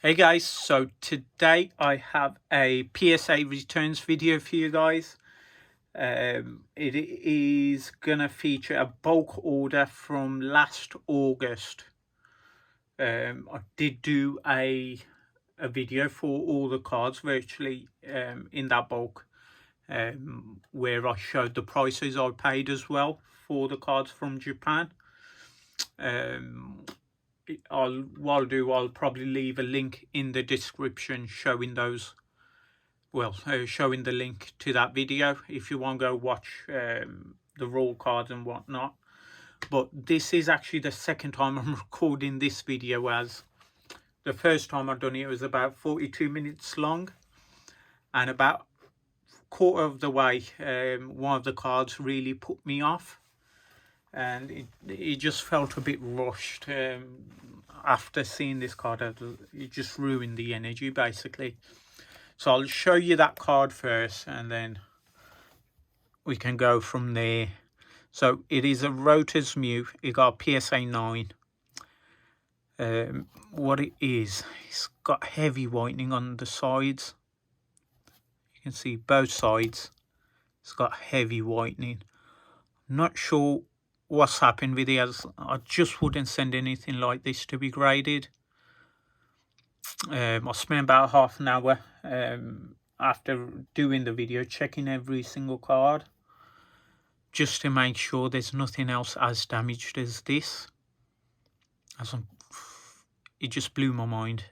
Hey guys, so today I have a PSA returns video for you guys. It is gonna feature a bulk order from last August. I did do a video for all the cards virtually in that bulk, where I showed the prices I paid as well for the cards from Japan. I'll probably leave a link in the description showing those, showing the link to that video if you want to go watch the raw cards and whatnot. But this is actually the second time I'm recording this video, as the first time I've done it was about 42 minutes long, and about quarter of the way one of the cards really put me off, and it just felt a bit rushed. After seeing this card, it just ruined the energy basically. So I'll show you that card first and then we can go from there. So it is a Rotor's Mew. It got a PSA 9. What it is, it's got heavy whitening on the sides. You can see both sides. It's got heavy whitening. I'm not sure what's happened with it, as I just wouldn't send anything like this to be graded. I spent about half an hour after doing the video checking every single card just to make sure there's nothing else as damaged as this. It just blew my mind,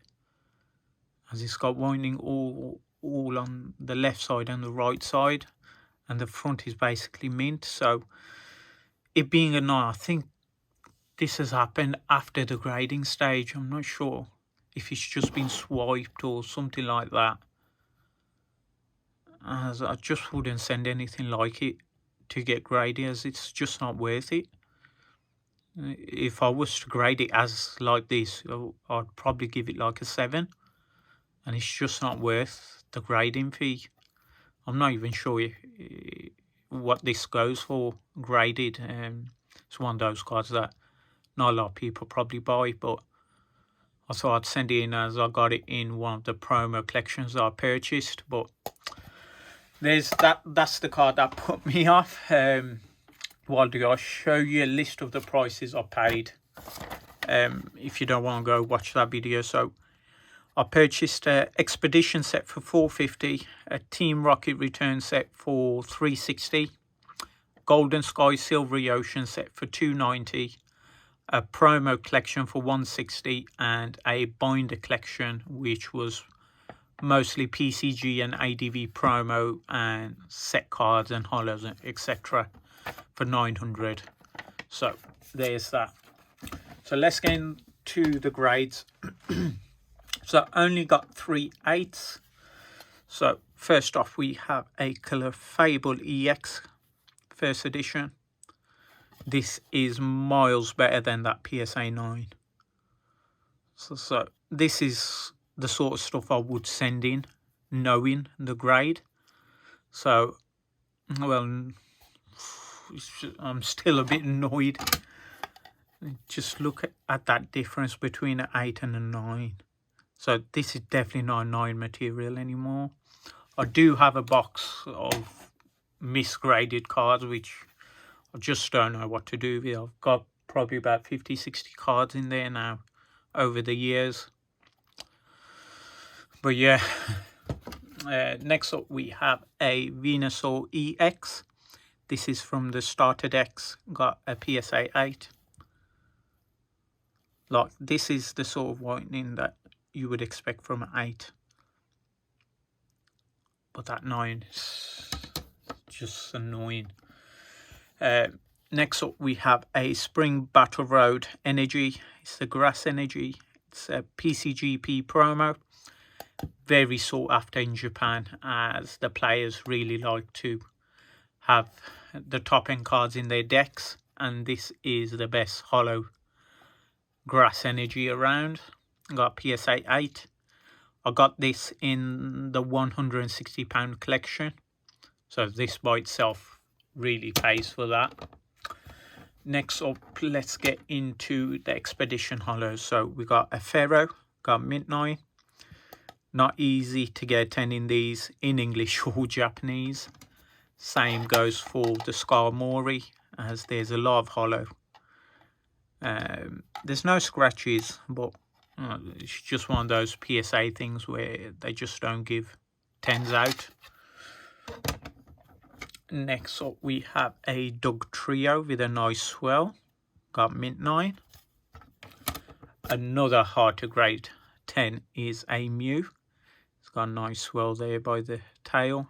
as it's got whitening all on the left side and the right side, and the front is basically mint. So it being a 9, I think this has happened after the grading stage. I'm not sure if it's just been swiped or something like that, as I just wouldn't send anything like it to get graded, as it's just not worth it. If I was to grade it as like this, I'd probably give it like a 7, and it's just not worth the grading fee. I'm not even sure what this goes for graded. It's one of those cards that not a lot of people probably buy, but I thought I'd send it in, as I got it in one of the promo collections that I purchased. But that's the card that put me off. I'll show you a list of the prices I paid, if you don't want to go watch that video. So I purchased an Expedition set for $450, a Team Rocket Return set for $360, Golden Sky Silvery Ocean set for $290, a promo collection for $160, and a binder collection which was mostly PCG and ADV promo and set cards and hollows, etc., for $900. So there's that. So let's get into the grades. So I only got 3 8s. So first off, we have a Clefable EX first edition. This is miles better than that PSA 9. So this is the sort of stuff I would send in knowing the grade. So, well, I'm still a bit annoyed. Just look at that difference between an 8 and a 9. So this is definitely not 9 material anymore. I do have a box of misgraded cards which I just don't know what to do with. I've got probably about 50-60 cards in there now over the years. But yeah, next up we have a Venusaur EX. This is from the starter decks. Got a PSA 8. Like, this is the sort of whitening that you would expect from an 8. But that 9 is just annoying. Next up we have a Spring Battle Road Energy. It's the Grass Energy. It's a PCGP promo. Very sought after in Japan, as the players really like to have the top end cards in their decks, and this is the best hollow Grass Energy around. Got PSA 8. I got this in the £160 collection, so this by itself really pays for that. Next up, let's get into the Expedition hollows. So we got a Pharaoh, got Mint 9, Not easy to get 10 in these in English or Japanese. Same goes for the Skarmory, as there's a lot of hollow. There's no scratches, but it's just one of those PSA things where they just don't give 10s out. Next up we have a Doug Trio with a nice swell. Got mint 9. Another hard to grade 10 is a Mew. It's got a nice swell there by the tail.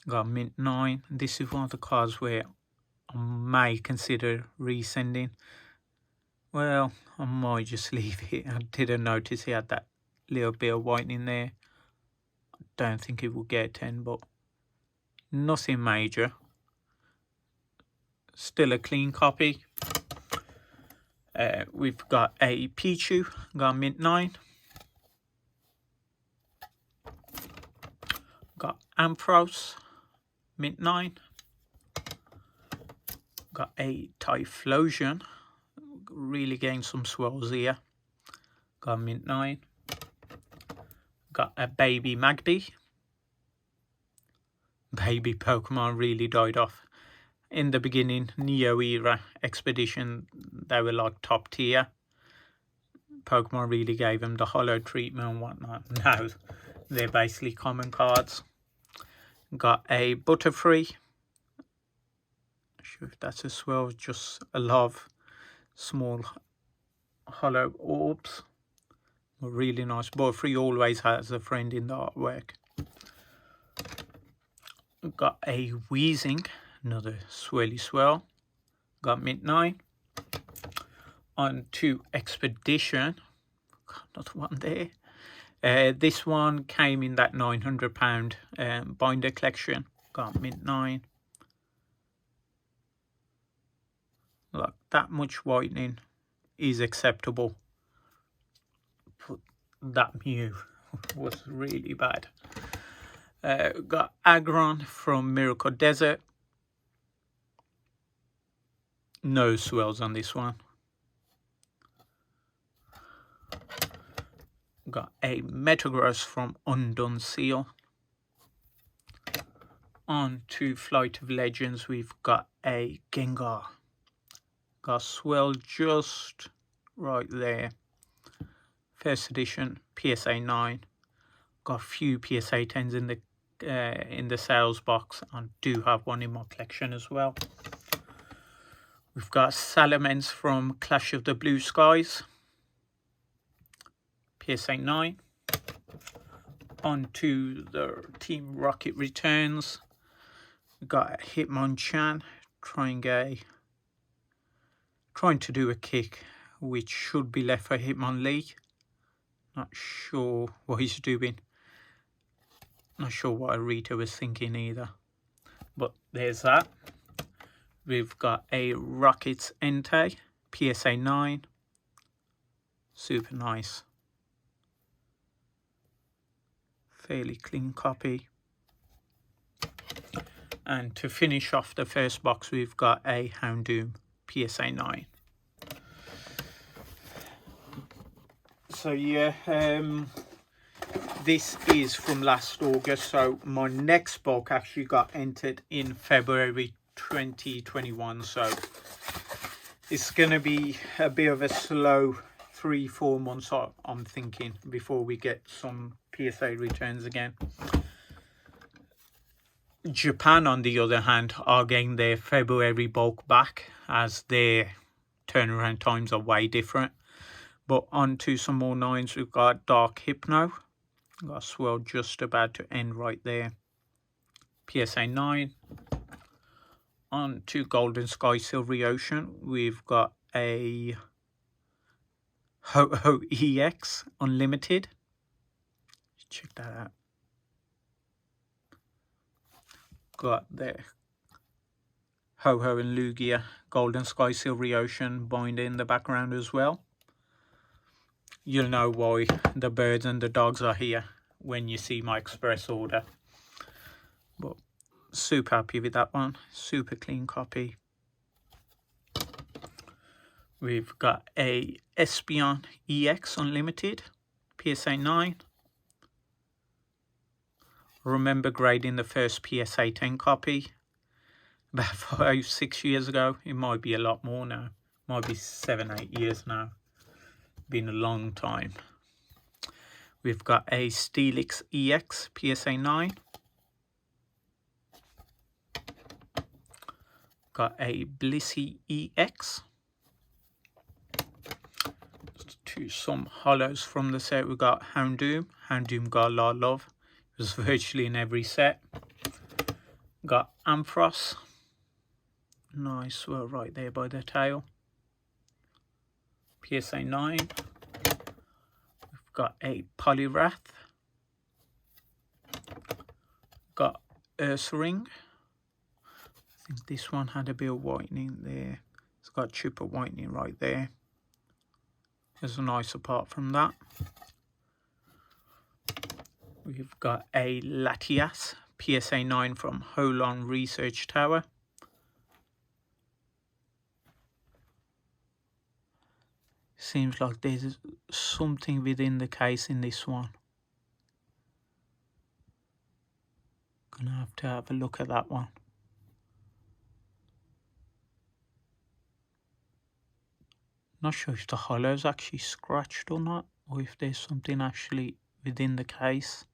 Got mint 9. This is one of the cards where I may consider resending. Well, I might just leave it. I didn't notice he had that little bit of whitening there. I don't think it will get 10, but nothing major. Still a clean copy. We've got a Pichu, got mint 9. Got Ampharos, mint 9. Got a Typhlosion, really getting some swells here. Got mint 9. Got a baby Magby. Baby Pokemon really died off. In the beginning, Neo era Expedition, they were like top tier. Pokemon really gave them the hollow treatment and whatnot. Now they're basically common cards. Got a Butterfree. Not sure if that's a swell, just a lot of small hollow orbs. A really nice. Butterfree always has a friend in the artwork. Got a Weezing, another swelly swell. Got mint 9. On to Expedition. Got another one there. This one came in that £900 binder collection. Got mint 9. Like that much whitening is acceptable. But that Mew was really bad. Got Aggron from Miracle Desert. No swells on this one. Got a Metagross from Undone Seal. On to Flight of Legends, we've got a Gengar. Got swell just right there. First edition, PSA 9. Got a few PSA 10s in the sales box. I do have one in my collection as well. We've got Salamence from Clash of the Blue Skies. PSA 9. On to the Team Rocket returns. We've got Hitmonchan trying to do a kick, which should be left for Hitmonlee. Not sure what he's doing. Not sure what Arita was thinking either. But there's that. We've got a Rockets Entei, PSA 9. Super nice. Fairly clean copy. And to finish off the first box, we've got a Houndoom, PSA 9. So yeah, this is from last August. So my next bulk actually got entered in February 2021. So it's going to be a bit of a slow 3-4 months, I'm thinking, before we get some PSA returns again. Japan, on the other hand, are getting their February bulk back, as their turnaround times are way different. But on to some more 9s, we've got Dark Hypno. Got a swell just about to end right there. PSA 9. On to Golden Sky Silvery Ocean, we've got a Ho-Oh EX Unlimited. Check that out. Got the Ho-Oh and Lugia Golden Sky Silvery Ocean binder in the background as well. You'll know why the birds and the dogs are here when you see my express order. But super happy with that one. Super clean copy. We've got a Espeon EX Unlimited, PSA 9. Remember grading the first PSA 10 copy about 5-6 years ago. It might be a lot more now. Might be 7-8 years now. Been a long time. We've got a Steelix EX PSA 9. Got a Blissey EX. To some hollows from the set, we got Houndoom. Houndoom got a lot of love. It was virtually in every set. Got Ampharos. Nice swirl right there by the tail. PSA 9. We've got a Polyrath. Got Ursaring. I think this one had a bit of whitening there. It's got chipper whitening right there. There's a nice apart from that. We've got a Latias PSA 9 from Holon Research Tower. Seems like there's something within the case in this one. Gonna have to have a look at that one. Not sure if the hollow's actually scratched or not, or if there's something actually within the case.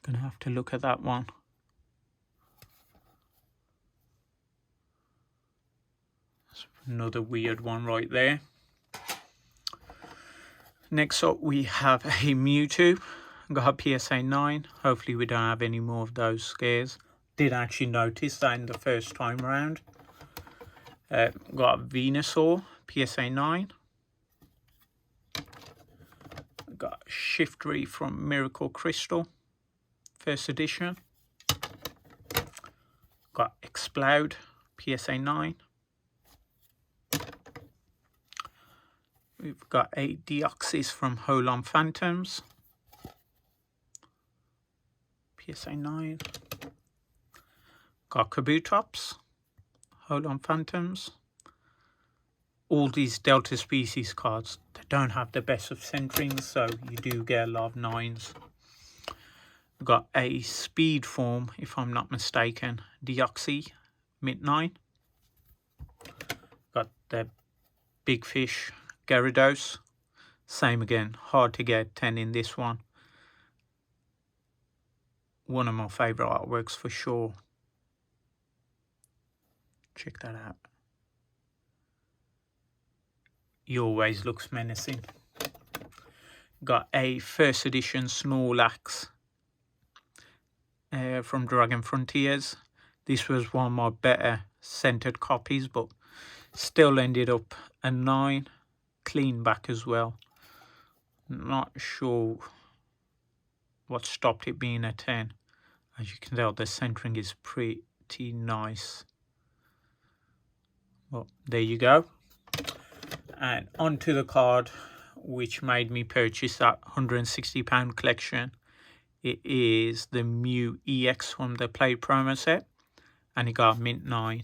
Gonna have to look at that one. That's another weird one right there. Next up we have a Mewtwo. Got a PSA 9. Hopefully we don't have any more of those scares. Did actually notice that in the first time round. Got a Venusaur PSA 9. Got Shiftry from Miracle Crystal, first edition. Got Explode PSA 9. We've got a Deoxys from Holon Phantoms. PSA 9. Got Kabutops, Holon Phantoms. All these Delta Species cards, they don't have the best of centerings, so you do get a lot of 9s. We've got a Speed form, if I'm not mistaken, Deoxys, Mint 9. Got the Big Fish, Gyarados. Same again, hard to get 10 in this one. One of my favourite artworks for sure. Check that out. He always looks menacing. Got a first edition Snorlax from Dragon Frontiers. This was one of my better centered copies, but still ended up a 9. Clean back as well. Not sure what stopped it being a 10. As you can tell, the centering is pretty nice. Well, there you go. And onto the card which made me purchase that £160 collection. It is the Mew EX from the Play promo set, and it got Mint 9.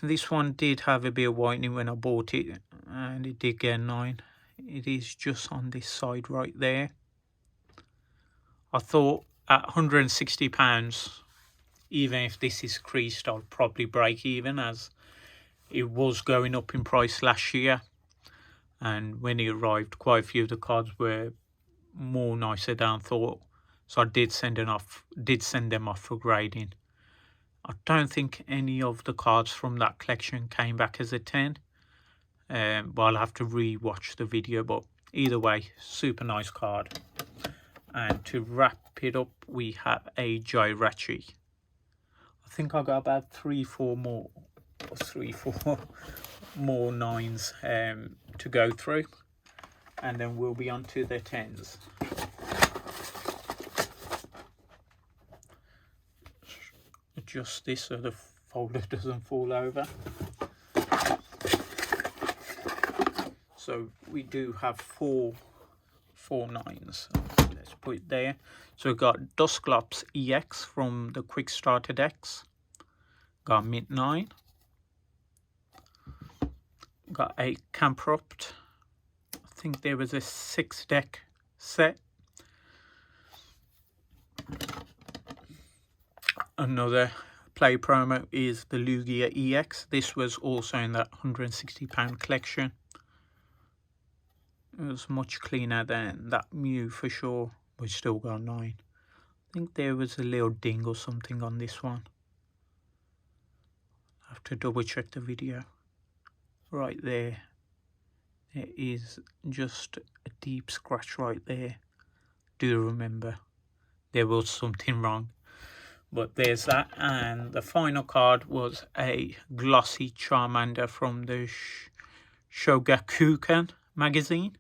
This one did have a bit of whitening when I bought it, and it did get 9. It is just on this side right there. I thought at £160, even if this is creased, I'll probably break even, as it was going up in price last year, and when it arrived, quite a few of the cards were more nicer than I thought, so I did send them off for grading. I don't think any of the cards from that collection came back as a 10, but I'll have to re-watch the video. But either way, super nice card. And to wrap it up, we have a Jirachi. I think I got about 3-4 more more 9s to go through, and then we'll be on to the 10s. Adjust this so the folder doesn't fall over. So we do have four 9s. Let's put it there. So we've got Dusclops EX from the Quick Starter decks. got Mid-9, got a Campropt. I think there was a 6-deck set. Another play promo is the Lugia EX. This was also in that £160 collection. It was much cleaner than that Mew for sure, but still got 9. I think there was a little ding or something on this one. I have to double check the video. Right there. There is just a deep scratch right there. Do remember there was something wrong. But there's that, and the final card was a glossy Charmander from the Shogakukan magazine.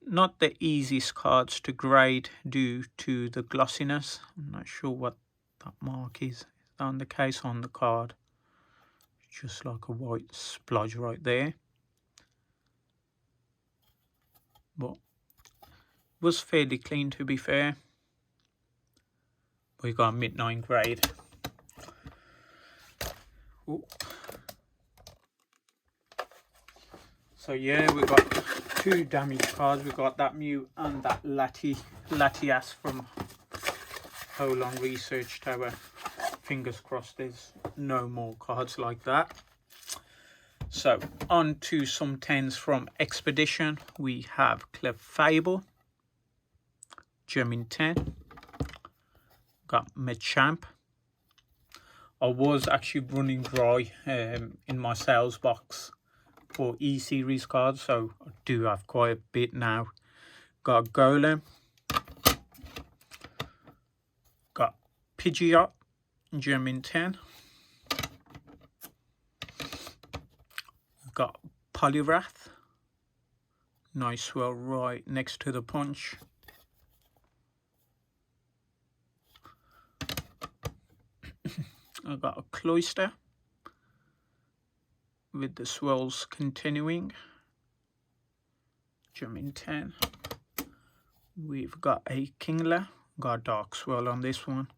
Not the easiest cards to grade due to the glossiness. I'm not sure what that mark is on the case, on the card. Just like a white splodge right there. But was fairly clean, to be fair. We got a Mid-9 grade. Ooh. So yeah, we got 2 damaged cards. We got that Mew and that Latias from Holon Research Tower. Fingers crossed there's no more cards like that. So on to some 10s from Expedition. We have Clefable, German 10. Got Machamp. I was actually running dry in my sales box for E-Series cards, so I do have quite a bit now. Got Golem. Got Pidgeot, German 10. Got Poliwrath. Nice swell right next to the punch. I got a Cloyster with the swells continuing. German 10. We've got a Kingler. Got a dark swell on this one.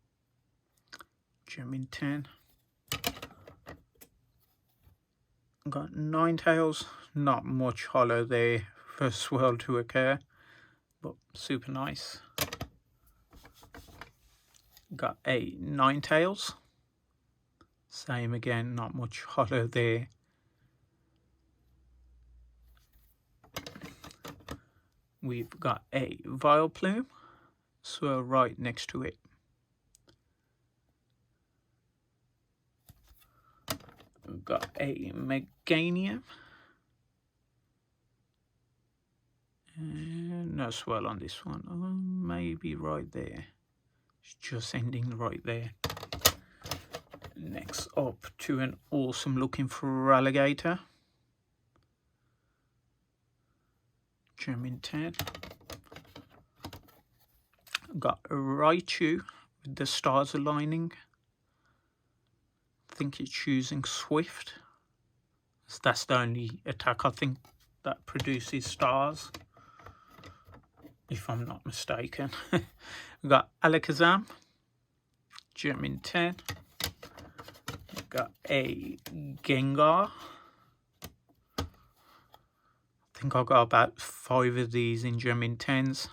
German 10. Got Ninetales. Not much hollow there for swell to occur, but super nice. Got a Ninetales. Same again, not much hollow there. We've got a Vileplume, swirl right next to it. We've got a Meganium. And no swirl on this one. Maybe right there. It's just ending right there. Next up to an awesome looking Feraligatr. German 10. Got a Raichu with the stars aligning. I think it's using Swift. That's the only attack I think that produces stars, if I'm not mistaken. We've got Alakazam, German 10. We've got a Gengar. I think I got about 5 of these in German 10s.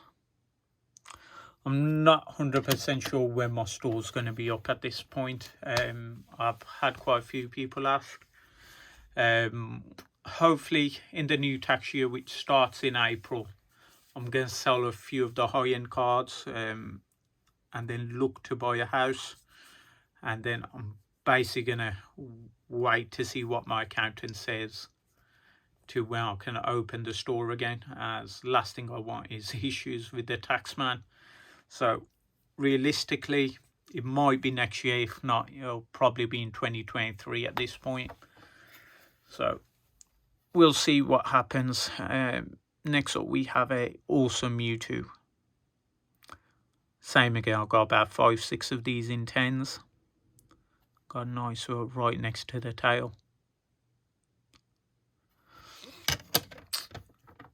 I'm not 100% sure when my store's going to be up at this point. I've had quite a few people ask. Hopefully in the new tax year, which starts in April, I'm going to sell a few of the high-end cards and then look to buy a house. And then I'm basically going to wait to see what my accountant says to when I can open the store again, as last thing I want is issues with the taxman. So realistically, it might be next year. If not, it'll probably be in 2023 at this point. So we'll see what happens. Next up, we have a awesome Mewtwo. Same again, I've got about 5-6 of these in 10s. Got a nice one right next to the tail.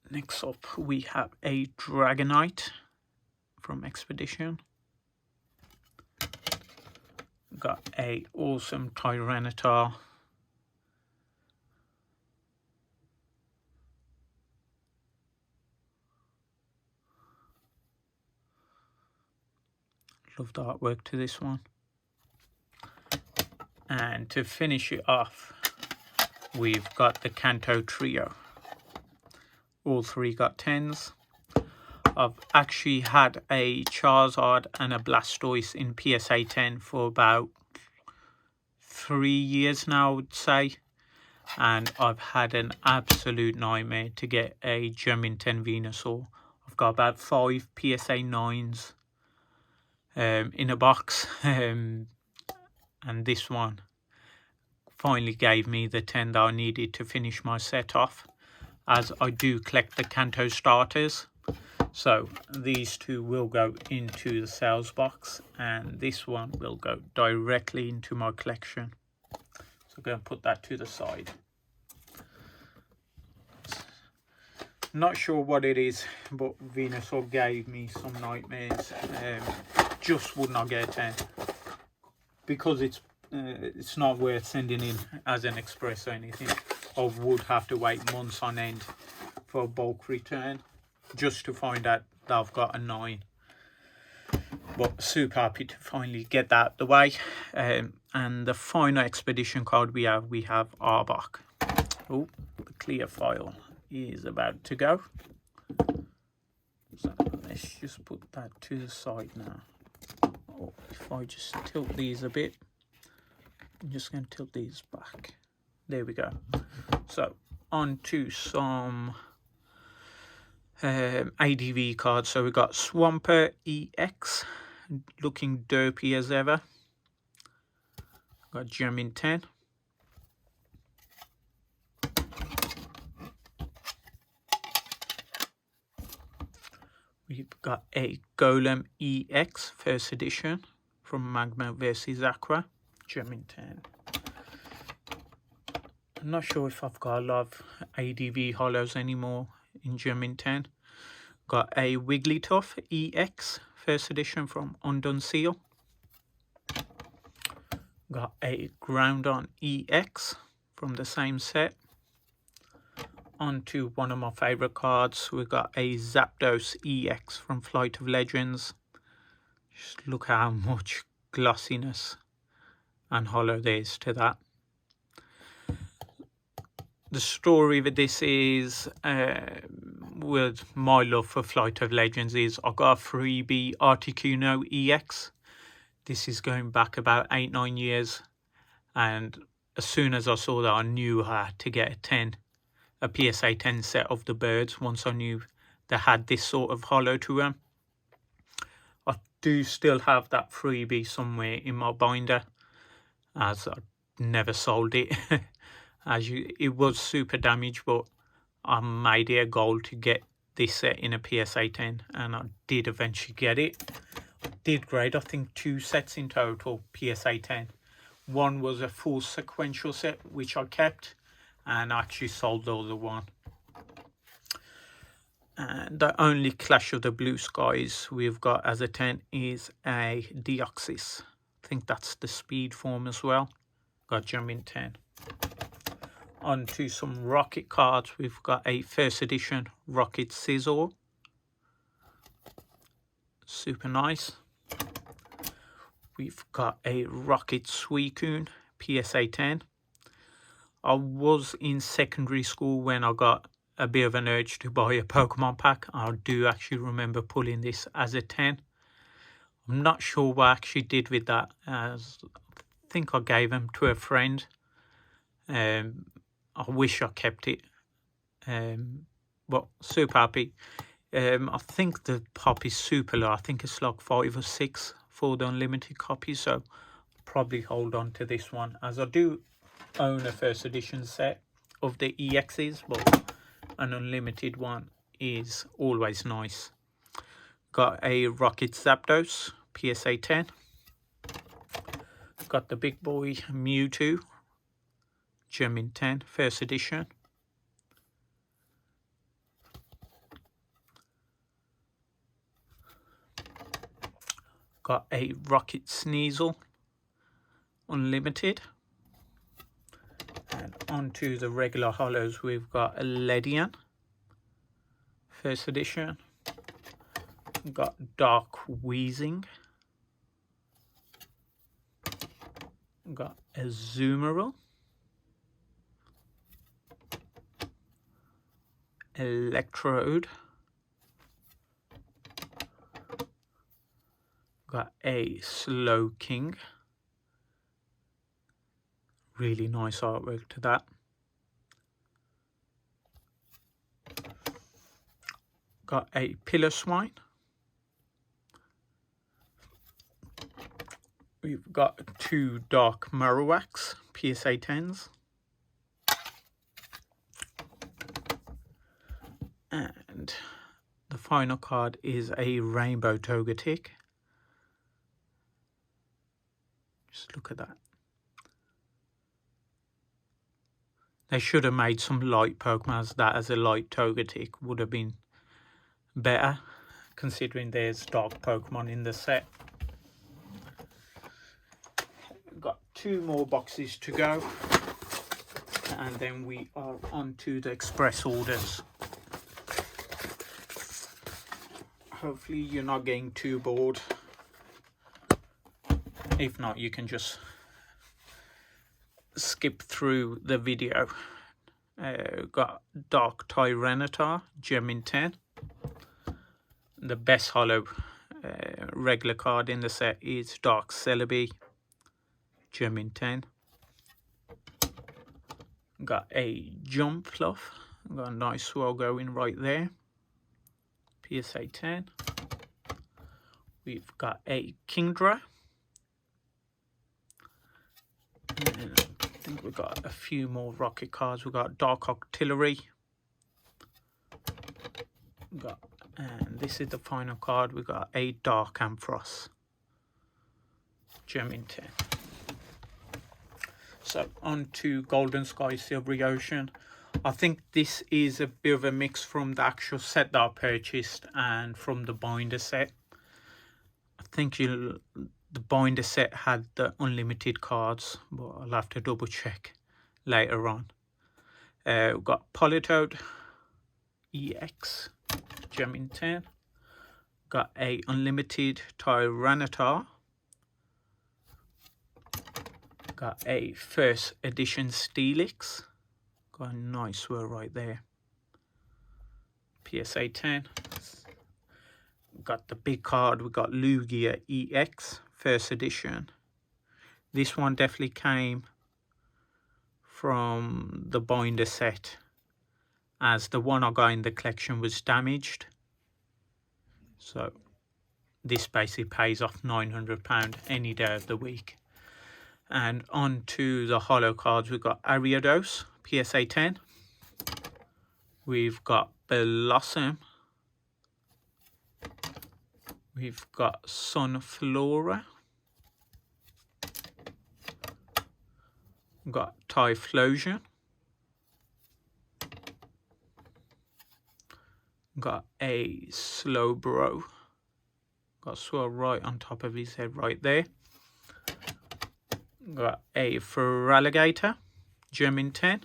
Next up, we have a Dragonite from Expedition. Got a awesome Tyranitar. Love the artwork to this one. And to finish it off, we've got the Kanto Trio. All three got 10s. I've actually had a Charizard and a Blastoise in PSA 10 for about 3 years now, I would say. And I've had an absolute nightmare to get a German 10 Venusaur. I've got about 5 PSA 9s in a box. And this one finally gave me the 10 that I needed to finish my set off, as I do collect the Kanto starters. So these two will go into the sales box, and this one will go directly into my collection. So I'm going to put that to the side. Not sure what it is, but Venusaur gave me some nightmares. Just would not get a 10 because it's not worth sending in as an express or anything. I would have to wait months on end for a bulk return just to find out that I've got a 9. But super happy to finally get that out the way. And the final expedition card we have Arbok. Oh, the clear file is about to go. So let's just put that to the side now. Oh, if I just tilt these a bit, I'm just going to tilt these back. There we go. So on to some ADV cards. So we've got Swampert EX, looking dopey as ever. Got German 10. We've got a Golem EX first edition from Magma vs Aqua, German 10. I'm not sure if I've got a lot of ADV hollows anymore in German 10. Got a Wigglytuff EX first edition from Undone Seal. Got a Groudon EX from the same set. On to one of my favourite cards. We've got a Zapdos EX from Flight of Legends. Just look how much glossiness and hollow there is to that. The story with this is, with my love for Flight of Legends, is I got a freebie Articuno EX. This is going back about 8-9 years, and as soon as I saw that, I knew I had to get a PSA 10 set of the birds once I knew they had this sort of hollow to them. I do still have that freebie somewhere in my binder, as I never sold it. It was super damaged, but I made it a goal to get this set in a PSA 10, and I did eventually get it. I did grade, I think, 2 sets in total, PSA 10. One was a full sequential set, which I kept, and I actually sold the other one. And the only Clash of the Blue Skies we've got as a 10 is a Deoxys. I think that's the speed form as well. Got German 10. On to some Rocket cards. We've got a first edition Rocket Scizor. Super nice. We've got a Rocket Suicune PSA 10. I was in secondary school when I got a bit of an urge to buy a Pokemon pack. I do actually remember pulling this as a 10. I'm not sure what I actually did with that, as I think I gave them to a friend. I wish I kept it, but super happy. I think the pop is super low. I think it's like 5 or 6 for the unlimited copy, so I'll probably hold on to this one, as I do own a first edition set of the EXs, but an unlimited one is always nice. Got a Rocket Zapdos PSA 10. Got the big boy Mewtwo German 10 first edition. Got a Rocket Sneasel Unlimited. And onto the regular hollows, we've got a Ledian first edition. We've got Dark Wheezing. We've got a Zoomerl. Electrode. Got a Slow King. Really nice artwork to that. Got a Pillar Swine. We've got 2 Dark Marowaks, PSA 10s. And the final card is a Rainbow Togetic. Just look at that. They should have made some light Pokemon. That as a light Togetic would have been better, considering there's dark Pokemon in the set. Got 2 more boxes to go, and then we are on to the express orders. Hopefully you're not getting too bored. If not, you can just skip through the video. Got Dark Tyranitar, Gem in 10. The best hollow regular card in the set is Dark Celebi, Gem in 10. Got a Jumpluff. Got a nice swell going right there. PSA 10. We've got a Kingdra. And I think we've got a few more Rocket cards. We've got Dark Octillery. And this is the final card. We've got a Dark Ampharos, Gem in 10. So on to Golden Sky, Silvery Ocean. I think this is a bit of a mix from the actual set that I purchased and from the binder set. I think the binder set had the unlimited cards, but I'll have to double check later on. We've got Politoed EX, Gem in 10. Got a unlimited Tyranitar. Got a first edition Steelix. Got a nice swirl right there. PSA 10. Got the big card. We got Lugia EX, first edition. This one definitely came from the binder set, as the one I got in the collection was damaged. So this basically pays off £900 any day of the week. And on to the holo cards, we've got Ariados, PSA 10. We've got Blossom. We've got Sunflora. We've got Typhlosion. Got a Slowbro. Got swirl right on top of his head right there. Got a Feraligatr, Gem in 10.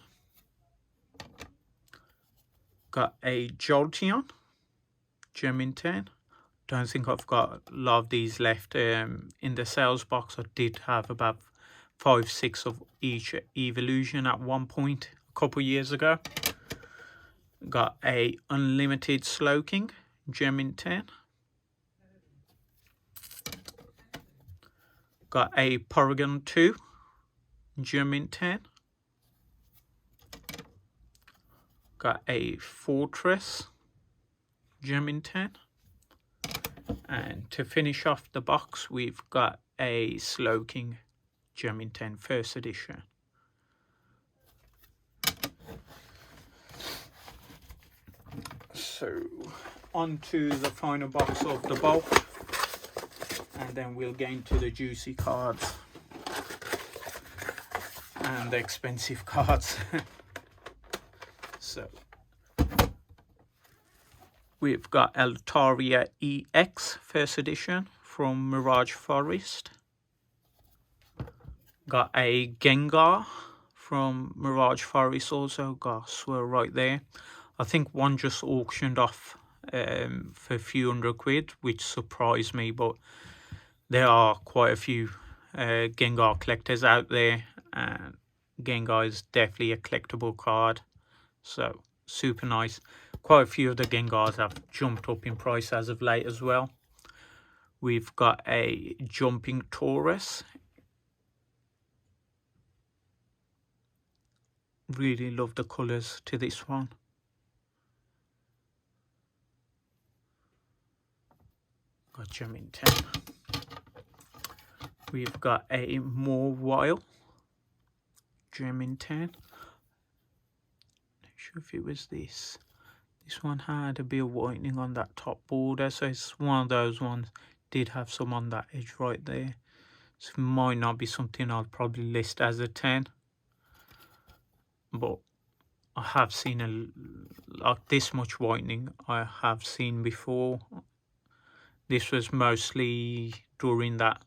Got a Jolteon, Gem in 10. Don't think I've got a lot of these left. In the sales box I did have about 5-6 of each evolution at one point a couple years ago. Got a unlimited Slowking, Gem in 10. Got a Porygon 2, Gem in 10. Got a Fortress, Gem in 10. And to finish off the box, we've got a Slowking, Gem in 10, first edition. So on to the final box of the bulk, and then we'll get into the juicy cards and the expensive cards. So we've got Altaria EX, first edition from Mirage Forest. Got a Gengar from Mirage Forest, also got a swirl right there. I think one just auctioned off for a few £100, which surprised me, but there are quite a few Gengar collectors out there, and Gengar is definitely a collectible card, so super nice. Quite a few of the Gengars have jumped up in price as of late as well. We've got a Jumping Taurus. Really love the colours to this one. Got Jumping 10. We've got a Morwile Jumping 10. Not sure if it was this. This one had a bit of whitening on that top border, so it's one of those ones. Did have some on that edge right there, so it might not be something I'll probably list as a 10, but I have seen like this much whitening I have seen before. This was mostly during that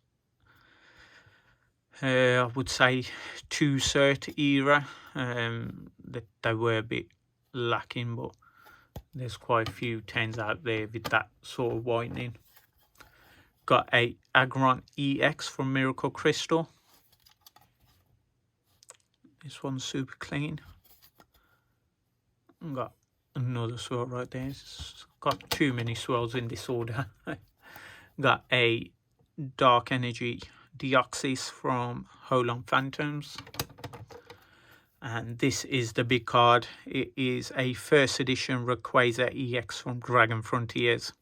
I would say 2-cert era, that they were a bit lacking, but there's quite a few 10s out there with that sort of whitening. Got a Aggron EX from Miracle Crystal. This one's super clean. Got another swirl right there. It's got too many swirls in this order. Got a Dark Energy Deoxys from Holon Phantoms. And this is the big card. It is a first edition Rayquaza EX from Dragon Frontiers.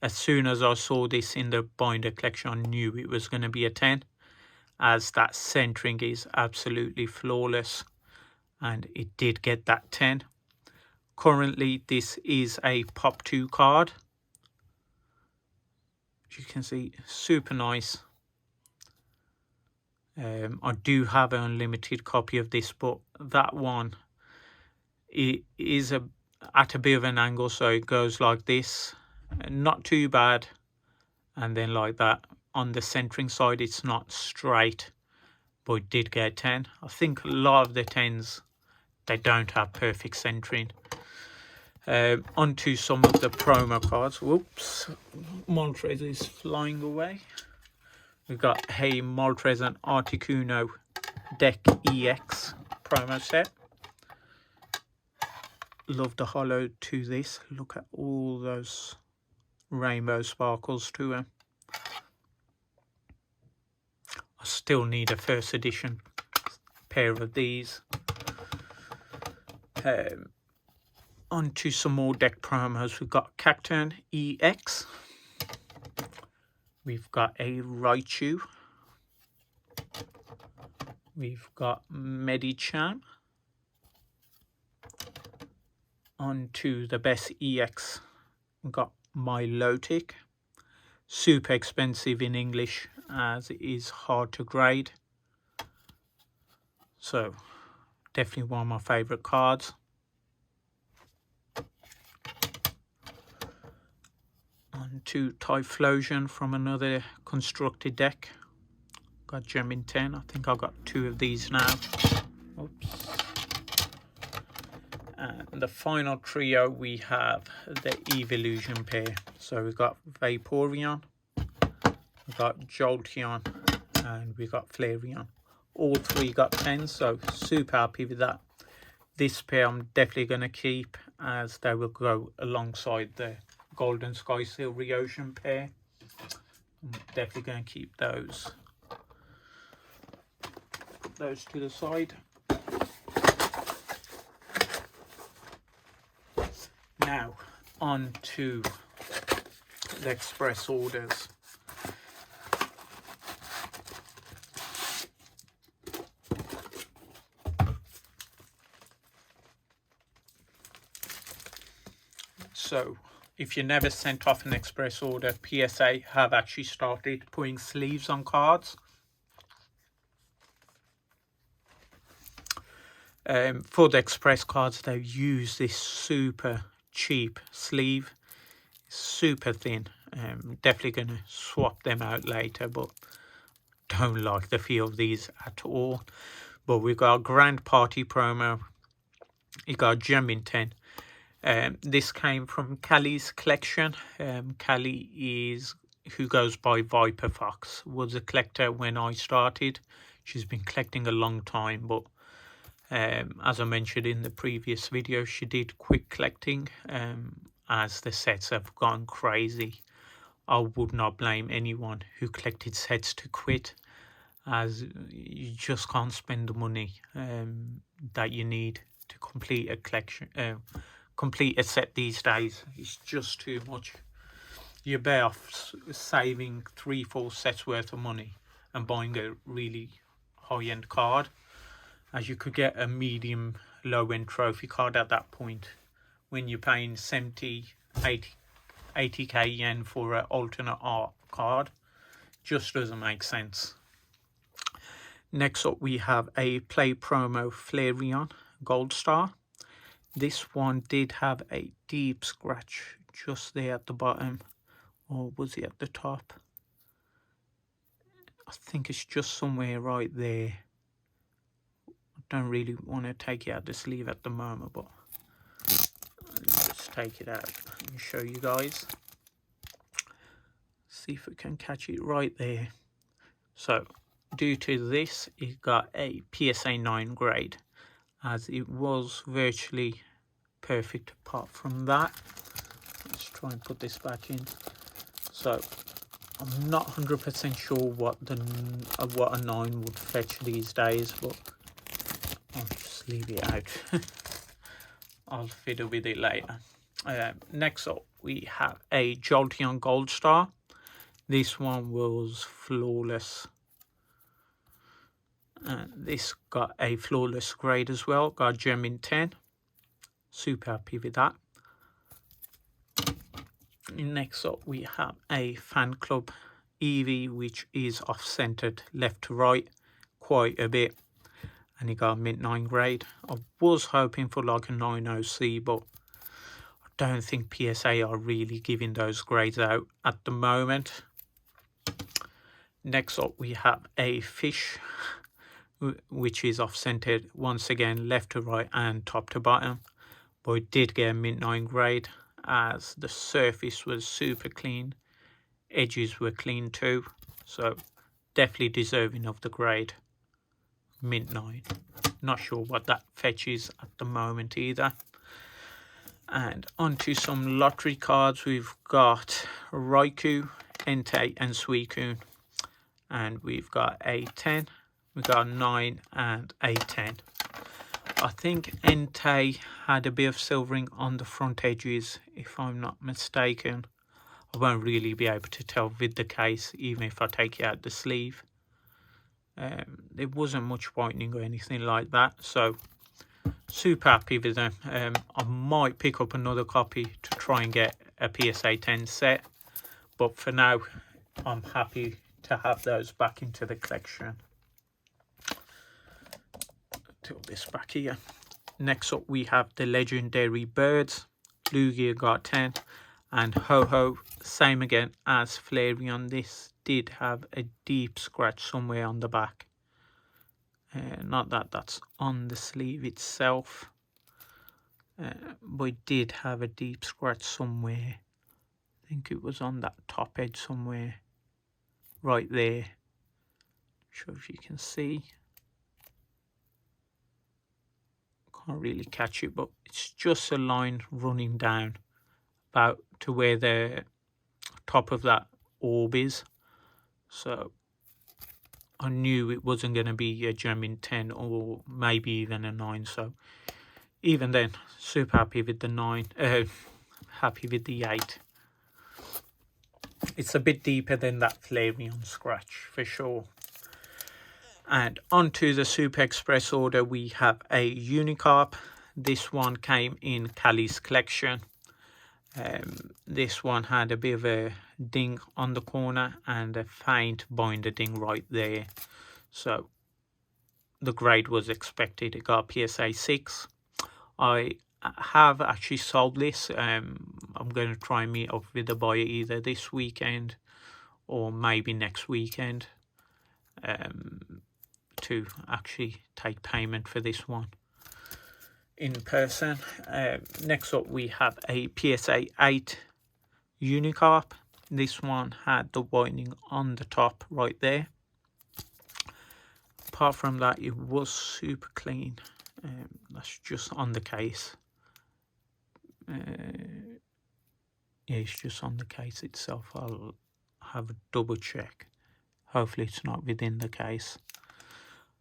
As soon as I saw this in the binder collection, I knew it was going to be a 10, as that centering is absolutely flawless, and it did get that 10. Currently, this is a Pop 2 card. As you can see, super nice. I do have an unlimited copy of this, but that one, it is at a bit of an angle, so it goes like this. Not too bad, and then like that. On the centering side, it's not straight, but it did get a 10. I think a lot of the 10s, they don't have perfect centering. Onto some of the promo cards. Whoops, Moltres is flying away. We've got Hey Moltres and Articuno Deck EX promo set. Love the holo to this. Look at all those rainbow sparkles to them. I still need a first edition pair of these. On to some more deck promos. We've got Cacturn EX. We've got a Raichu. We've got Medicham. On to the best EX. We've got Milotic. Super expensive in English, as it is hard to grade. So, definitely one of my favourite cards. On to Typhlosion from another constructed deck. Got Gem 10. I think I've got 2 of these now. Oops. And the final trio, we have the Evolution pair. So we've got Vaporeon, we've got Jolteon, and we've got Flareon. All 3 got 10, so super happy with that. This pair I'm definitely going to keep, as they will go alongside the Golden Sky Silvery Ocean pair. I'm definitely going to keep those. Put those to the side. Now, on to the express orders. So, if you never sent off an express order, PSA have actually started putting sleeves on cards. For the express cards, they use this super cheap sleeve, super thin. Definitely going to swap them out later, but don't like the feel of these at all. But we've got a Grand Party promo. You got Gem in 10. This came from Callie's collection. Callie is who goes by Viper Fox, was a collector when I started. She's been collecting a long time, but as I mentioned in the previous video, she did quit collecting as the sets have gone crazy. I would not blame anyone who collected sets to quit, as you just can't spend the money that you need to complete a collection, complete a set these days. It's just too much. You're better off saving 3-4 sets worth of money and buying a really high-end card, as you could get a medium low-end trophy card at that point when you're paying 70, 80k yen for an alternate art card. Just doesn't make sense. Next up we have a Play Promo Flareon Gold Star. This one did have a deep scratch just there at the bottom, or was it at the top? I think it's just somewhere right there. I don't really want to take it out the sleeve at the moment, but let's just take it out and show you guys. See if we can catch it right there. So due to this, it got a PSA 9 grade, as it was virtually perfect apart from that. Let's try and put this back in. So I'm not 100% sure what a 9 would fetch these days, but I'll just leave it out. I'll fiddle with it later. Next up we have a Jolteon Gold Star. This one was flawless. This got a flawless grade as well. Got Gem in 10. Super happy with that. Next up we have a Fan Club Eevee, which is off-centered left to right quite a bit, and it got a mint 9 grade. I was hoping for like a 9OC, but I don't think PSA are really giving those grades out at the moment. Next up we have a Fish, which is off-centered once again left to right and top to bottom, but it did get a mint 9 grade, as the surface was super clean, edges were clean too, so definitely deserving of the grade. Mint 9. Not sure what that fetches at the moment either. And onto some lottery cards. We've got Raikou, Entei and Suicune, and we've got a 10, we've got a 9 and a 10. I think Entei had a bit of silvering on the front edges, if I'm not mistaken. I won't really be able to tell with the case, even if I take it out the sleeve. There wasn't much whitening or anything like that, so super happy with them. I might pick up another copy to try and get a PSA 10 set, but for now I'm happy to have those back into the collection. Tilt this back here. Next up we have the legendary birds. Lugia got 10, and Ho-Ho, same again as Flareon. This did have a deep scratch somewhere on the back. Not that that's on the sleeve itself, but it did have a deep scratch somewhere. I think it was on that top edge somewhere, right there. Not sure if you can see. Can't really catch it, but it's just a line running down about to where the top of that orb is. So I knew it wasn't going to be a gem in 10 or maybe even a 9. So even then, super happy with the 9. Happy with the 8. It's a bit deeper than that Flareon scratch for sure. And onto the Super Express order, we have a Unicarp. This one came in Callie's collection. This one had a bit of a ding on the corner and a faint binder ding right there. So the grade was expected. It got PSA 6. I have actually sold this. I'm going to try and meet up with the buyer either this weekend or maybe next weekend. to actually take payment for this one in person. Next up we have a PSA 8 unicarp. This one had the whitening on the top right there. Apart from that, it was super clean. That's just on the case. Yeah, it's just on the case itself. I'll have a double check. Hopefully it's not within the case.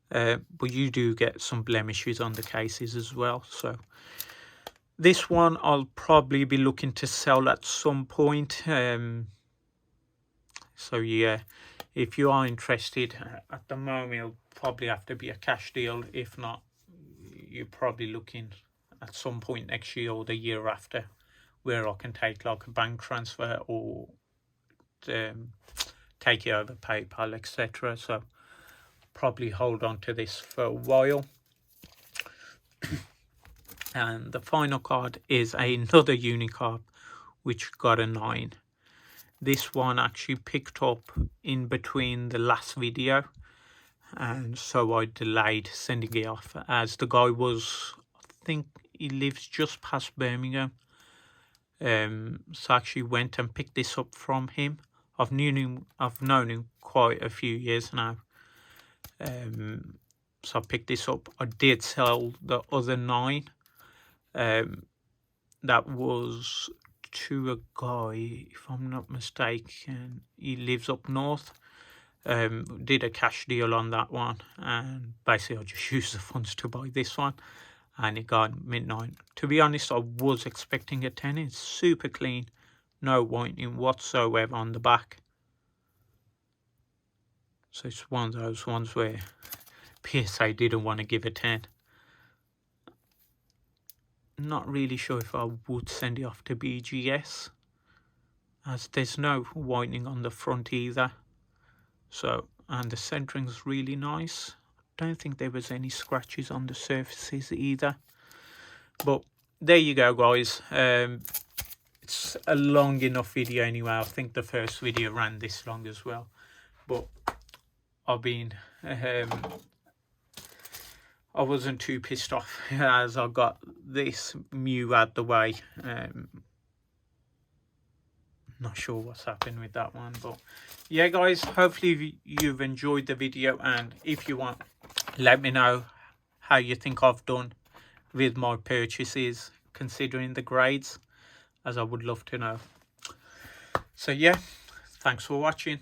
But you do get some blemishes on the cases as well. So this one I'll probably be looking to sell at some point. So yeah, if you are interested, at the moment it'll probably have to be a cash deal. If not, you're probably looking at some point next year or the year after, where I can take like a bank transfer or take it over PayPal, etc. So probably hold on to this for a while. And the final card is another unicarp which got a 9. This one actually picked up in between the last video, and so I delayed sending it off, as the guy was, I think he lives just past Birmingham. So I actually went and picked this up from him. I've known him quite a few years now. So I picked this up. I did sell the other 9. That was to a guy, if I'm not mistaken. He lives up north. Did a cash deal on that one, and basically I just used the funds to buy this one, and it got midnight. To be honest, I was expecting a 10. It's super clean, no whitening whatsoever on the back. So it's one of those ones where PSA didn't want to give a 10. Not really sure if I would send it off to BGS, as there's no whitening on the front either. So, and the centering's really nice. Don't think there was any scratches on the surfaces either. But there you go, guys. It's a long enough video anyway. I think the first video ran this long as well. But I've been I wasn't too pissed off as I got this Mew out the way. Not sure what's happened with that one, but yeah, guys, hopefully you've enjoyed the video, and if you want, let me know how you think I've done with my purchases considering the grades, as I would love to know. So yeah, thanks for watching.